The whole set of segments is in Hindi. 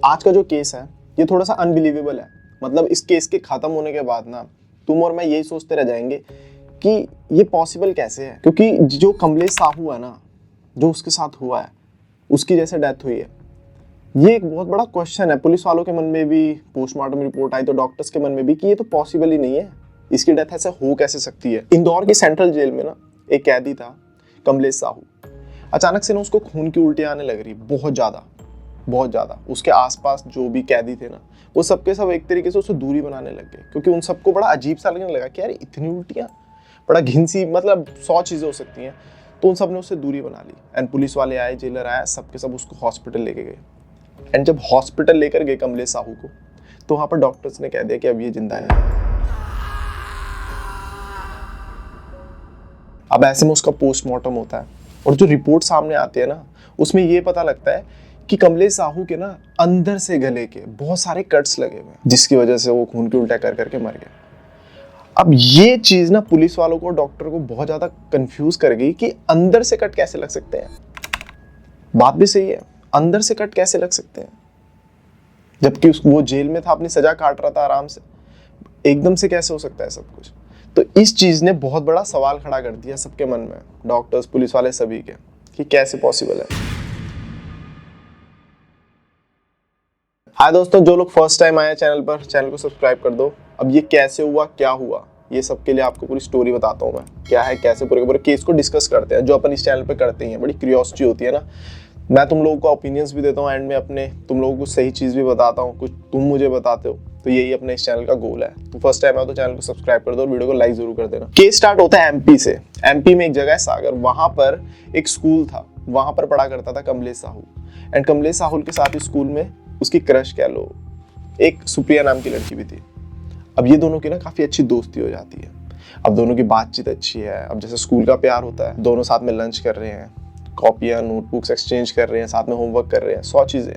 आज का जो केस है ये थोड़ा सा अनबिलीवेबल है। मतलब इस केस के खत्म होने के बाद ना तुम और मैं यही सोचते रह जाएंगे कि ये पॉसिबल कैसे है, क्योंकि जो कमलेश साहू है ना, जो उसके साथ हुआ है, उसकी जैसे डेथ हुई है, ये एक बहुत बड़ा क्वेश्चन है। पुलिस वालों के मन में भी, पोस्टमार्टम रिपोर्ट आई तो डॉक्टर्स के मन में भी कि ये तो पॉसिबल ही नहीं है, इसकी डेथ ऐसे हो कैसे सकती है। इंदौर की सेंट्रल जेल में ना एक कैदी था कमलेश साहू। अचानक से ना उसको खून की उल्टी आने लग रही, बहुत ज़्यादा। उसके आसपास जो भी कैदी थे ना, वो सबके सब एक तरीके से उससे दूरी बनाने लग गए, क्योंकि उन सबको बड़ा अजीब सा लगने लगा कि यार इतनी उल्टियाँ, बड़ा घिनसी, मतलब 100 चीज़ें हो सकती हैं। तो उन सब ने उससे दूरी बना ली। एंड पुलिस वाले आए, जेलर आया, सबके सब उसको हॉस्पिटल लेके गए। एंड जब हॉस्पिटल लेकर गए कमलेश साहू को, तो वहाँ पर डॉक्टर्स ने कह दिया कि अब ये जिंदा है। अब ऐसे में उसका पोस्टमार्टम होता है और जो रिपोर्ट सामने आती है ना, उसमें ये पता लगता है कि कमलेश साहू के ना अंदर से गले के बहुत सारे कट्स लगे हुए हैं, जिसकी वजह से वो खून की उल्टा कर करके मर गया। अब ये चीज ना पुलिस वालों को, डॉक्टर को बहुत ज्यादा कंफ्यूज कर गई कि अंदर से कट कैसे लग सकते हैं। बात भी सही है, अंदर से कट कैसे लग सकते हैं, जबकि वो जेल में था, अपनी सजा काट रहा था आराम से, एकदम से कैसे हो सकता है सब कुछ। तो इस चीज ने बहुत बड़ा सवाल खड़ा कर दिया सबके मन में, डॉक्टर्स, पुलिस वाले, सभी के, कि कैसे पॉसिबल है। हाय दोस्तों, जो लोग फर्स्ट टाइम आए चैनल पर, चैनल को सब्सक्राइब कर दो। अब ये कैसे हुआ, क्या हुआ, ये सब के लिए आपको पूरी स्टोरी बताता हूँ मैं, क्या है कैसे, पूरे केस को डिस्कस करते हैं, जो अपन इस चैनल पे करते हैं। बड़ी क्यूरियोसिटी होती है ना, मैं तुम लोगों को ओपिनियंस भी देता हूँ एंड में अपने, तुम लोगों को सही चीज़ भी बताता हूँ, कुछ तुम मुझे बताते हो। तो यही अपने इस चैनल का गोल है। तो फर्स्ट टाइम आओ तो चैनल को सब्सक्राइब कर दो और वीडियो को लाइक जरूर कर देना। केस स्टार्ट होता है एमपी से। एमपी में एक जगह है सागर, वहां पर एक स्कूल था, वहां पर पढ़ा करता था कमलेश साहू। एंड कमलेश साहू के साथ इस स्कूल में उसकी क्रश कह लो, एक सुप्रिया नाम की लड़की भी थी। अब ये दोनों की ना काफी अच्छी दोस्ती हो जाती है। अब दोनों की बातचीत अच्छी है। अब जैसे स्कूल का प्यार होता है, दोनों साथ में लंच कर रहे हैं, कॉपियां नोटबुक्स एक्सचेंज कर रहे हैं, साथ में होमवर्क कर रहे हैं, 100 चीजें।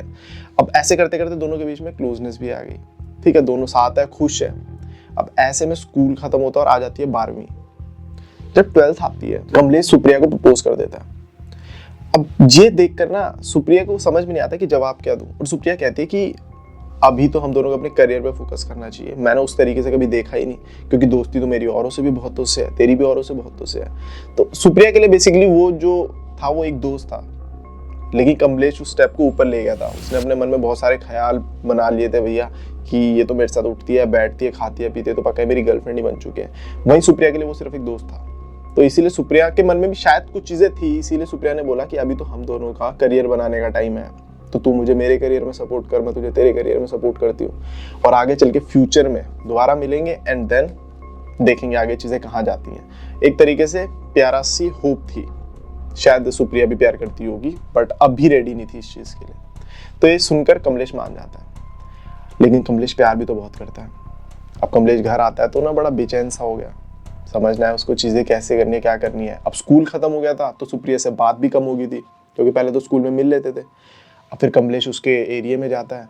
अब ऐसे करते करते दोनों के बीच में क्लोजनेस भी आ गई। ठीक है, दोनों साथ है, खुश है। अब ऐसे में स्कूल खत्म होता है और आ जाती है 12वीं। जब 12th आती है, कमलेश सुप्रिया को प्रपोज कर देता है। अब ये देखकर ना सुप्रिया को समझ में नहीं आता कि जवाब क्या दूं। और सुप्रिया कहती है कि अभी तो हम दोनों को अपने करियर पे फोकस करना चाहिए। मैंने उस तरीके से कभी देखा ही नहीं, क्योंकि दोस्ती तो मेरी औरों से भी बहुतों से है, तेरी भी औरों से बहुतों से है। तो सुप्रिया के लिए बेसिकली वो जो था वो एक दोस्त था, लेकिन कमलेश उस स्टेप को ऊपर ले गया था। उसने अपने मन में बहुत सारे ख्याल बना लिए थे, भैया कि ये तो मेरे साथ उठती है, बैठती है, खाती है, पीती है, तो पक्का है मेरी गर्लफ्रेंड ही बन चुके हैं। वहीं सुप्रिया के लिए वो सिर्फ एक दोस्त था। तो इसीलिए सुप्रिया के मन में भी शायद कुछ चीजें थी, इसीलिए सुप्रिया ने बोला कि अभी तो हम दोनों का करियर बनाने का टाइम है, तो तू मुझे मेरे करियर में सपोर्ट कर, मैं तुझे तेरे करियर में सपोर्ट करती हूँ, और आगे चल के फ्यूचर में दोबारा मिलेंगे एंड देन देखेंगे आगे चीजें कहाँ जाती हैं। एक तरीके से प्यारा सी होप थी। शायद सुप्रिया भी प्यार करती होगी, बट अब भी रेडी नहीं थी इस चीज के लिए। तो ये सुनकर कमलेश मान जाता है, लेकिन कमलेश प्यार भी तो बहुत करता है। अब कमलेश घर आता है तो ना बड़ा बेचैन सा हो गया, समझना है उसको चीजें कैसे करनी है, क्या करनी है। अब स्कूल खत्म हो गया था तो सुप्रिया से बात भी कम हो गई थी, क्योंकि पहले तो स्कूल में मिल लेते थे। अब फिर कमलेश उसके एरिया में जाता है,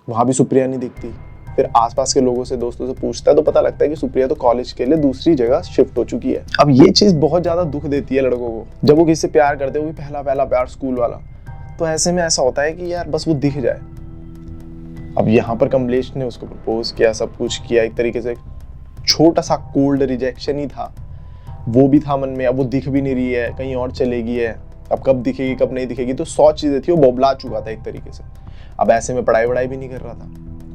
वहाँ भी सुप्रिया नहीं दिखती। फिर आसपास के लोगों से, दोस्तों से पूछता है तो पता लगता है कि सुप्रिया तो कॉलेज के लिए दूसरी जगह शिफ्ट हो चुकी है। अब ये चीज बहुत ज्यादा दुख देती है लड़कों को, जब वो किसी से प्यार करते हैं, वो भी पहला प्यार स्कूल वाला। तो ऐसे में ऐसा होता है कि यार बस वो दिख जाए। अब यहाँ पर कमलेश ने उसको प्रपोज किया, सब कुछ किया, एक तरीके से छोटा सा कोल्ड रिजेक्शन ही था, वो भी था मन में। अब वो दिख भी नहीं रही है, कहीं और चलेगी है, अब कब दिखेगी कब नहीं दिखेगी, तो 100 चीजें थी, वो बोबला चुका था एक तरीके से। अब ऐसे में पढ़ाई वढ़ाई भी नहीं कर रहा था,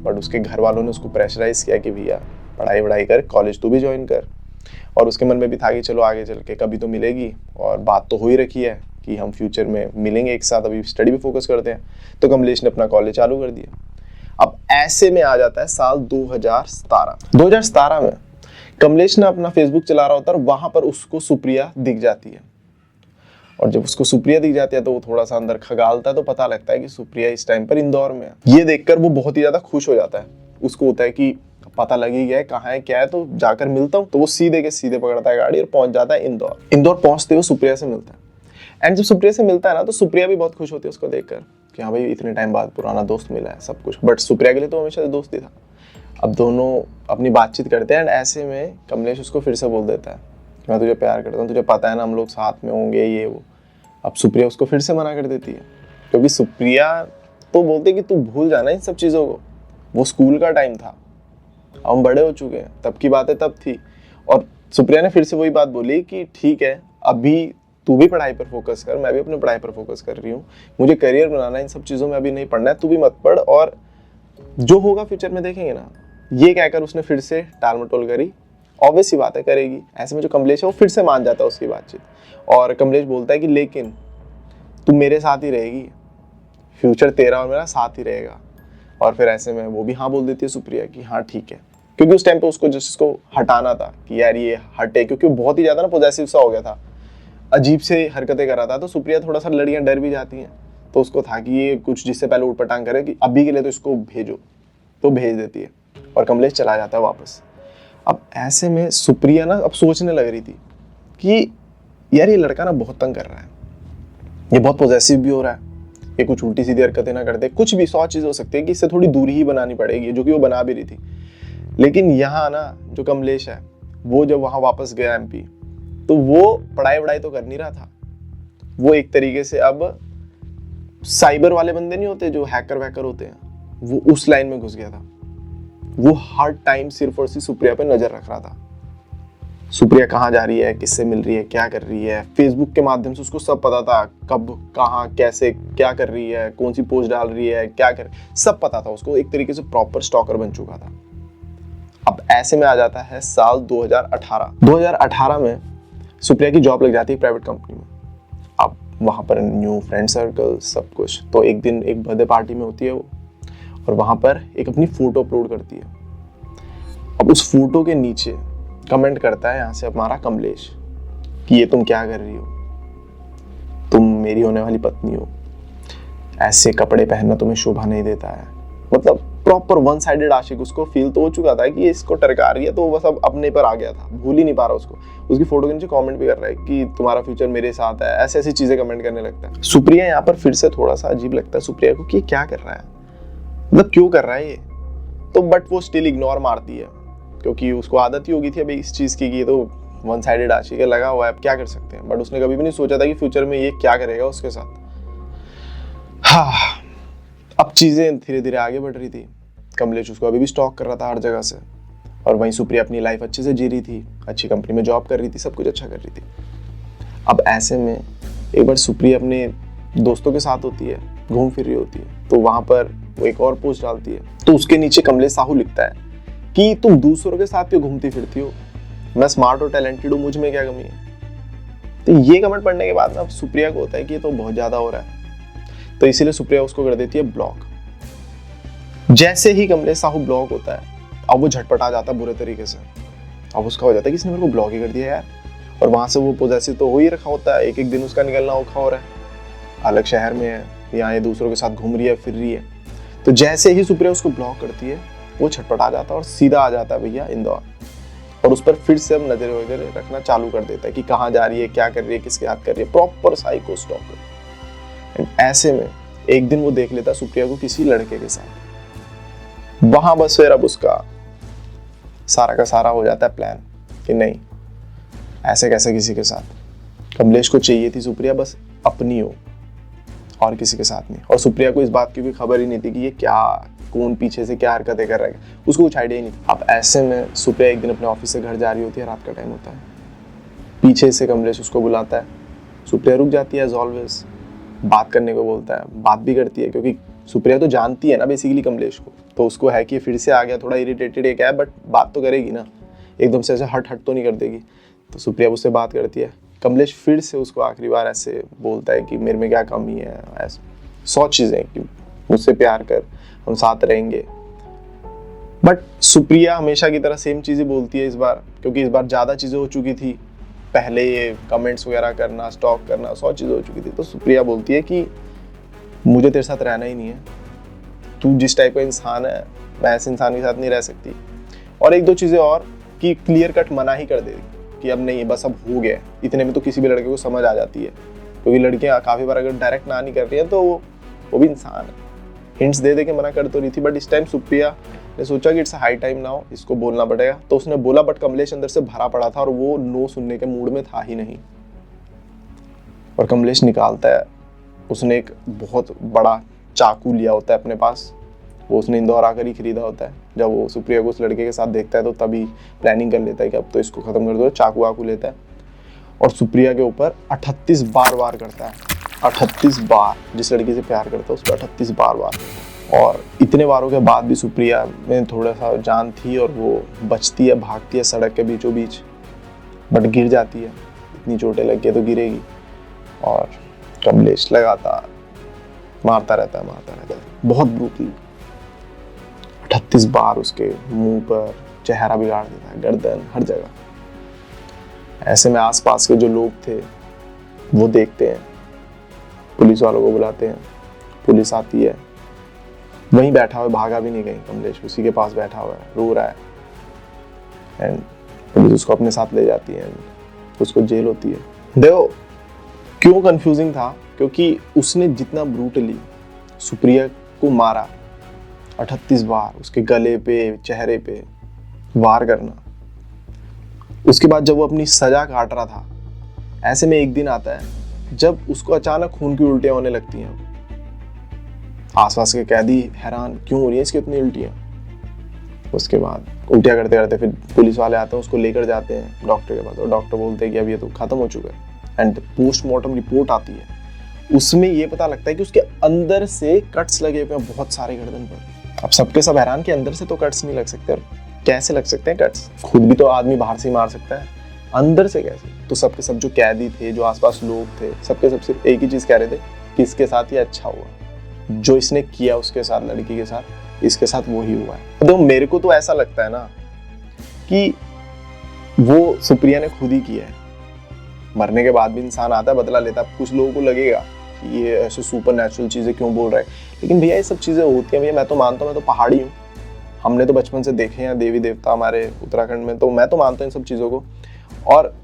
बट उसके घर वालों ने उसको प्रेशराइज किया कि भैया पढ़ाई वढ़ाई कर, कॉलेज तू भी ज्वाइन कर। और उसके मन में भी था कि चलो आगे चल के कभी तो मिलेगी, और बात तो हो ही रखी है कि हम फ्यूचर में मिलेंगे एक साथ, अभी स्टडी पे फोकस करते हैं। तो कमलेश ने अपना कॉलेज चालू कर दिया। अब ऐसे में आ जाता है साल 2017 में कमलेश ने अपना फेसबुक चला रहा होता है और वहां पर उसको सुप्रिया दिख जाती है। और जब उसको सुप्रिया दिख जाती है तो वो थोड़ा सा अंदर खगालता है, तो पता लगता है कि सुप्रिया इस टाइम पर इंदौर में है। ये देखकर वो बहुत ही ज्यादा खुश हो जाता है। उसको होता है कि पता लग ही गया है कहाँ है क्या है, तो जाकर मिलता हूँ। तो वो सीधे के सीधे पकड़ता है गाड़ी और पहुंच जाता है इंदौर। इंदौर पहुंचते हुए सुप्रिया से मिलता है। एंड जब सुप्रिया से मिलता है ना, तो सुप्रिया भी बहुत खुश होती है उसको देखकर कि हाँ भाई इतने टाइम बाद पुराना दोस्त मिला है, सब कुछ। बट सुप्रिया के लिए तो हमेशा दोस्त ही था। अब दोनों अपनी बातचीत करते हैं एंड ऐसे में कमलेश उसको फिर से बोल देता है कि मैं तुझे प्यार करता हूँ, तुझे पता है ना हम लोग साथ में होंगे, ये वो। अब सुप्रिया उसको फिर से मना कर देती है, क्योंकि सुप्रिया तो बोलते कि तू भूल जाना इन सब चीज़ों को, वो स्कूल का टाइम था, हम बड़े हो चुके हैं, तब की बातें तब थी। और सुप्रिया ने फिर से वही बात बोली कि ठीक है, अभी तू भी पढ़ाई पर फोकस कर, मैं भी अपने पढ़ाई पर फोकस कर रही हूँ, मुझे करियर बनाना है, इन सब चीज़ों में अभी नहीं पढ़ना है, तू भी मत पढ़, और जो होगा फ्यूचर में देखेंगे ना। ये कहकर उसने फिर से टाल मटोल करी। ऑब्वियस सी बात है, करेगी। ऐसे में जो कमलेश है वो फिर से मान जाता है उसकी बातचीत, और कमलेश बोलता है कि लेकिन तू मेरे साथ ही रहेगी, फ्यूचर तेरा और मेरा साथ ही रहेगा। और फिर ऐसे में वो भी हाँ बोल देती है सुप्रिया कि हाँ ठीक है, क्योंकि उस टाइम पे उसको जस्ट इसको हटाना था कि यार ये हटे, क्योंकि वो बहुत ही ज़्यादा ना पॉजेसिव सा हो गया था, अजीब से हरकतें कर रहा था। तो सुप्रिया थोड़ा सा, लड़कियां डर भी जाती हैं, तो उसको था कि ये कुछ जिससे पहले उठपटांग करे कि अभी के लिए तो इसको भेजो, तो भेज देती है और कमलेश चला जाता है वापस। अब ऐसे में सुप्रिया ना अब सोचने लग रही थी कि यार ये लड़का ना बहुत तंग कर रहा है, ये बहुत पॉजेसिव भी हो रहा है, ये कुछ उल्टी सीधी हरकतें ना करते, कुछ भी 100 चीज़ हो सकती है कि इससे थोड़ी दूरी ही बनानी पड़ेगी, जो कि वो बना भी रही थी। लेकिन यहाँ ना जो कमलेश है वो जब वहाँ वापस गया एमपी, तो वो पढ़ाई वढ़ाई तो कर नहीं रहा था, वो एक तरीके से अब साइबर वाले बंदे नहीं होते जो हैकर वैकर होते हैं, वो उस लाइन में घुस गया था। वो हर टाइम सिर्फ और सिर्फ सुप्रिया पे नजर रख रहा था, सुप्रिया कहाँ जा रही है, किससे मिल रही है, क्या कर रही है। फेसबुक के माध्यम से उसको सब पता था, कब कहाँ कैसे क्या कर रही है, कौन सी पोस्ट डाल रही है, क्या कर, सब पता था उसको। एक तरीके से प्रॉपर स्टॉकर बन चुका था। अब ऐसे में आ जाता है साल 2018 में सुप्रिया की जॉब लग जाती है प्राइवेट कंपनी में। अब वहाँ पर न्यू फ्रेंड सर्कल सब कुछ। तो एक दिन एक बर्थडे पार्टी में होती है वो, और वहाँ पर एक अपनी फोटो अपलोड करती है। अब उस फोटो के नीचे कमेंट करता है यहाँ से हमारा कमलेश कि ये तुम क्या कर रही हो, तुम मेरी होने वाली पत्नी हो, ऐसे कपड़े पहनना तुम्हें शोभा नहीं देता है। मतलब प्रॉपर वन साइडेड आशिक। उसको फील तो हो चुका था कि इसको टरका रही है, तो बस अब अपने पर आ गया था, भूल ही नहीं पा रहा उसको। उसकी फोटो के नीचे कमेंट भी कर रहा है कि तुम्हारा फ्यूचर मेरे साथ है, ऐसी ऐसी चीजें कमेंट करने लगता है। सुप्रिया यहाँ पर फिर से थोड़ा सा अजीब लगता है सुप्रिया को कि क्या कर रहा है, मतलब क्यों कर रहा है ये। तो बट वो स्टिल इग्नोर मारती है, क्योंकि उसको आदत ही होगी थी अभी इस चीज की, तो वन साइडेड आशिक है, लगा हुआ है, अब क्या कर सकते हैं। बट उसने कभी भी नहीं सोचा था कि फ्यूचर में ये क्या करेगा उसके साथ। हाँ, अब चीजें धीरे धीरे आगे बढ़ रही थी। कमलेश उसको अभी भी स्टॉक कर रहा था हर जगह से, और वहीं सुप्रिया अपनी लाइफ अच्छे से जी रही थी, अच्छी कंपनी में जॉब कर रही थी, सब कुछ अच्छा कर रही थी। अब ऐसे में एक बार सुप्रिया अपने दोस्तों के साथ होती है, घूम फिर रही होती है, तो वहां पर वो एक और पोस्ट डालती है, तो उसके नीचे कमलेश साहू लिखता है कि तुम दूसरों के साथ क्यों घूमती फिरती हो, मैं स्मार्ट और टैलेंटेड हूँ, मुझ में क्या कमी है। तो ये कमेंट पढ़ने के बाद ना सुप्रिया को होता है कि ये तो बहुत ज्यादा हो रहा है, तो इसीलिए सुप्रिया उसको कर देती है ब्लॉक। जैसे ही कमलेश साहू ब्लॉक होता है, अब वो झटपटा जाता है बुरे तरीके से। अब उसका हो जाता है कि इसने मेरे को ब्लॉक ही कर दिया यार, और वहां से वो पॉजेसिव तो हो ही रखा होता है, एक एक दिन उसका निकलना औखा हो रहा है, अलग शहर में है, यहाँ ये दूसरों के साथ घूम रही है, फिर रही है। तो जैसे ही सुप्रिया उसको ब्लॉक करती है, वो छटपटा जाता है और सीधा आ जाता है भैया इंदौर, और उस पर फिर से अब नजर वगैरह रखना चालू कर देता है कि कहाँ जा रही है, क्या कर रही है, किसके हाथ कर रही है, प्रॉपर साइको स्टॉकर। एंड ऐसे में एक दिन वो देख लेता है सुप्रिया को किसी लड़के के साथ। वहां बस फिर अब उसका सारा का सारा हो जाता है प्लान कि नहीं, ऐसे कैसे किसी के साथ। कमलेश को चाहिए थी सुप्रिया बस अपनी हो, और किसी के साथ नहीं। और सुप्रिया को इस बात की कोई खबर ही नहीं थी कि ये क्या, कौन पीछे से क्या हरकतें कर रहा है, उसको कुछ आइडिया ही नहीं था। अब ऐसे में सुप्रिया एक दिन अपने ऑफिस से घर जा रही होती है, रात का टाइम होता है, पीछे से कमलेश उसको बुलाता है। सुप्रिया रुक जाती है एज ऑलवेज, बात करने को बोलता है, बात भी करती है, क्योंकि सुप्रिया तो जानती है ना बेसिकली कमलेश को, तो उसको है कि फिर से आ गया, थोड़ा इरिटेटेड एक है, बट बात तो करेगी ना, एकदम से ऐसे हट तो नहीं कर देगी। तो सुप्रिया उससे बात करती है। कमलेश फिर से उसको आखिरी बार ऐसे बोलता है कि मेरे में क्या कमी है, ऐसे 100 चीजें कि मुझसे प्यार कर, हम साथ रहेंगे। बट सुप्रिया हमेशा की तरह सेम चीजें बोलती है इस बार, क्योंकि इस बार ज्यादा चीजें हो चुकी थी, पहले ये कमेंट्स वगैरह करना, स्टॉक करना, 100 चीजें हो चुकी थी। तो सुप्रिया बोलती है कि मुझे तेरे साथ रहना ही नहीं है, तू जिस टाइप का इंसान है मैं ऐसे इंसान के साथ नहीं रह सकती। और एक दो चीजें और कि क्लियर कट मना ही कर देगी कि अब नहीं, बस अब हो गया। इतने में तो किसी भी लड़के को समझ आ जाती है, क्योंकि लड़कियां काफी बार अगर डायरेक्ट ना नहीं कर रही है तो वो भी इंसान है, हिंट्स दे दे के मना कर तो रही थी। बट इस टाइम सुप्रिया ने सोचा कि इट्स हाई टाइम नाउ, इसको बोलना पड़ेगा। तो उसने बोला, बट कमलेश अंदर से भरा पड़ा था और वो नो सुनने के मूड में था ही नहीं। और कमलेश निकालता है, उसने एक बहुत बड़ा चाकू लिया होता है अपने पास, वो उसने इंदौर आकर ही खरीदा होता है। जब वो सुप्रिया को उस लड़के के साथ देखता है तो तभी प्लानिंग कर लेता है कि अब तो इसको ख़त्म कर दो, चाकू वाकू लेता है और सुप्रिया के ऊपर 38 बार वार करता है। 38 बार, जिस लड़की से प्यार करता है उस पर 38 बार वार। और इतने वारों के बाद भी सुप्रिया में थोड़ा सा जान थी और वो बचती है, भागती है सड़क के बीचों बीच, बट गिर जाती है। इतनी चोटें लग गई तो गिरेगी। और कमलेश लगातार मारता रहता है बहुत ब्रूटली। 38 बार उसके मुंह पर, चेहरा बिगाड़ देता है, गर्दन, हर जगह। ऐसे में आसपास के जो लोग थे वो देखते हैं, पुलिस वालों को बुलाते हैं, पुलिस आती है। वहीं बैठा हुआ, भागा भी नहीं कहीं, कमलेश उसी के पास बैठा हुआ है, रो रहा है। एंड पुलिस उसको अपने साथ ले जाती है, उसको जेल होती है। देखो क्यों कंफ्यूजिंग था, क्योंकि उसने जितना ब्रूटली सुप्रिया को मारा, 38 बार उसके गले पे, चेहरे पे वार करना, उसके बाद जब वो अपनी सजा काट रहा था, ऐसे में एक दिन आता है जब उसको अचानक खून की उल्टियां होने लगती हैं। आसपास के कैदी हैरान, क्यों हो रही है इसकी इतनी उल्टियां। उसके बाद उल्टियां करते करते फिर पुलिस वाले आते हैं, उसको लेकर जाते हैं डॉक्टर के पास, और डॉक्टर बोलते हैं कि अब ये तो खत्म हो चुका है। एंड पोस्टमार्टम रिपोर्ट आती है, उसमें ये पता लगता है कि उसके अंदर से कट्स लगे हुए हैं बहुत सारे गर्दन पर। अब सबके सब हैरान कि अंदर से तो कट्स नहीं लग सकते, और कैसे लग सकते हैं कट्स, खुद भी तो आदमी बाहर से ही मार सकता है, अंदर से कैसे। तो सबके सब जो कैदी थे, जो आसपास लोग थे, सबके सब सिर्फ एक ही चीज कह रहे थे कि इसके साथ ये अच्छा हुआ, जो इसने किया उसके साथ, लड़की के साथ, इसके साथ वो ही हुआ है। तो मेरे को तो ऐसा लगता है ना कि वो सुप्रिया ने खुद ही किया है। मरने के बाद भी इंसान आता है, बदला लेता है। कुछ लोगों को लगेगा कि ये ऐसे सुपर नेचुरल चीजें क्यों बोल रहा है, लेकिन भैया ये सब चीजें होती हैं भैया। मैं तो मानता हूँ, मैं तो पहाड़ी हूँ, हमने तो बचपन से देखे हैं देवी देवता हमारे उत्तराखंड में, तो मैं तो मानता हूँ इन सब चीज़ों को। और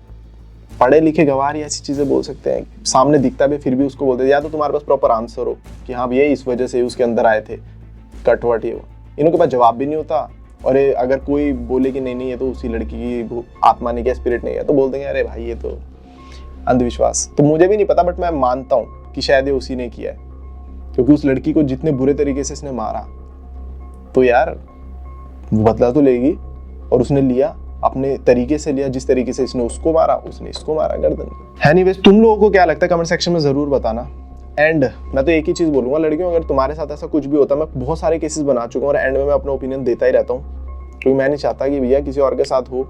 पढ़े लिखे गवार ही ऐसी चीज़ें बोल सकते हैं, सामने दिखता भी फिर भी उसको बोलते हैं। या तो तुम्हारे पास प्रॉपर आंसर हो कि हाँ भैया इस वजह से उसके अंदर आए थे कटवट, ये वो, इनके पास जवाब भी नहीं होता। और अगर कोई बोले कि नहीं ये तो उसी लड़की की आत्मा ने किया, स्पिरिट नहीं है, तो बोल देंगे अरे भाई ये तो अंधविश्वास। तो मुझे भी नहीं पता, बट मैं मानता हूँ कि शायद ये उसी ने किया है, क्योंकि उस लड़की को जितने बुरे तरीके से इसने मारा, तो यार बदला तो लेगी। और उसने लिया, अपने तरीके से लिया, जिस तरीके से इसने उसको मारा, उसने इसको मारा गर्दन। एनीवेज, तुम लोगों को क्या लगता है कमेंट सेक्शन में जरूर बताना। एंड मैं तो एक ही चीज बोलूंगा, लड़कियों अगर तुम्हारे साथ ऐसा कुछ भी होता, मैं बहुत सारे केसेस बना चुका हूँ और एंड में मैं अपना ओपिनियन देता ही रहता हूँ, क्योंकि मैं नहीं चाहता कि भैया किसी और के साथ हो।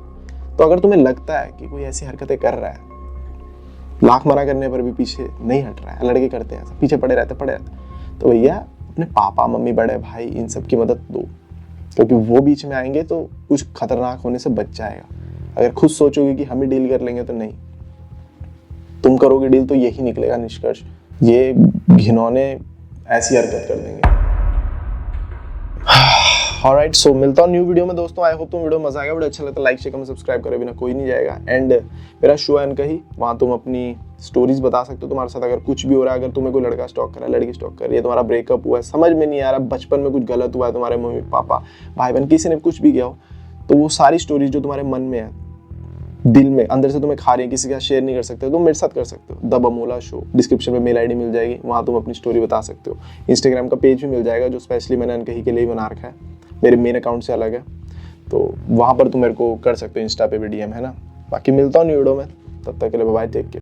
तो अगर तुम्हें लगता है कि कोई ऐसी हरकतें कर रहा है, लाख मना करने पर भी पीछे नहीं हट रहा है, लड़के करते हैं पीछे पड़े रहते, तो भैया अपने पापा मम्मी बड़े भाई इन सब की मदद दो, क्योंकि वो बीच में आएंगे तो कुछ खतरनाक होने से बच जाएगा। अगर खुद सोचोगे कि हम ही डील कर लेंगे तो नहीं, तुम करोगे डील तो यही निकलेगा निष्कर्ष, ये घिनौने ऐसी हरकत कर देंगे। ऑलराइट, सो मिलता हूँ न्यू वीडियो में दोस्तों। आई होप तुम वीडियो मजा आएगा, वीडियो अच्छा लगता है लाइक शेयर कमेंट सब्सक्राइब करे बिना कोई नहीं जाएगा। एंड मेरा शो है अनकही, वहाँ तुम अपनी स्टोरीज बता सकते हो, तुम्हारे साथ अगर कुछ भी हो रहा है, अगर तुम्हें कोई लड़का स्टॉक कर रहा है, लड़की स्टॉक कर रही है, तुम्हारा ब्रेकअप हुआ है, समझ में नहीं आ रहा, बचपन में कुछ गलत हुआ है, तुम्हारे मम्मी पापा भाई बहन किसी ने कुछ भी किया हो, तो वो सारी स्टोरीज जो तुम्हारे मन में है, दिल में अंदर से तुम्हें खा रही है, किसी के साथ शेयर नहीं कर सकते, तुम मेरे साथ कर सकते हो। द बमोला शो, डिस्क्रिप्शन में मेल आईडी मिल जाएगी, वहाँ तुम अपनी स्टोरी बता सकते हो। इंस्टाग्राम का पेज भी मिल जाएगा, जो स्पेशली मैंने अनकही के लिए ही बना रखा है, मेरे मेन अकाउंट से अलग है, तो वहाँ पर तुम मेरे को कर सकते हो, इंस्टा पे भी डीएम है ना। बाकी मिलता हूँ न्यू वीडियो में, तब तक के लिए बाय, टेक केयर।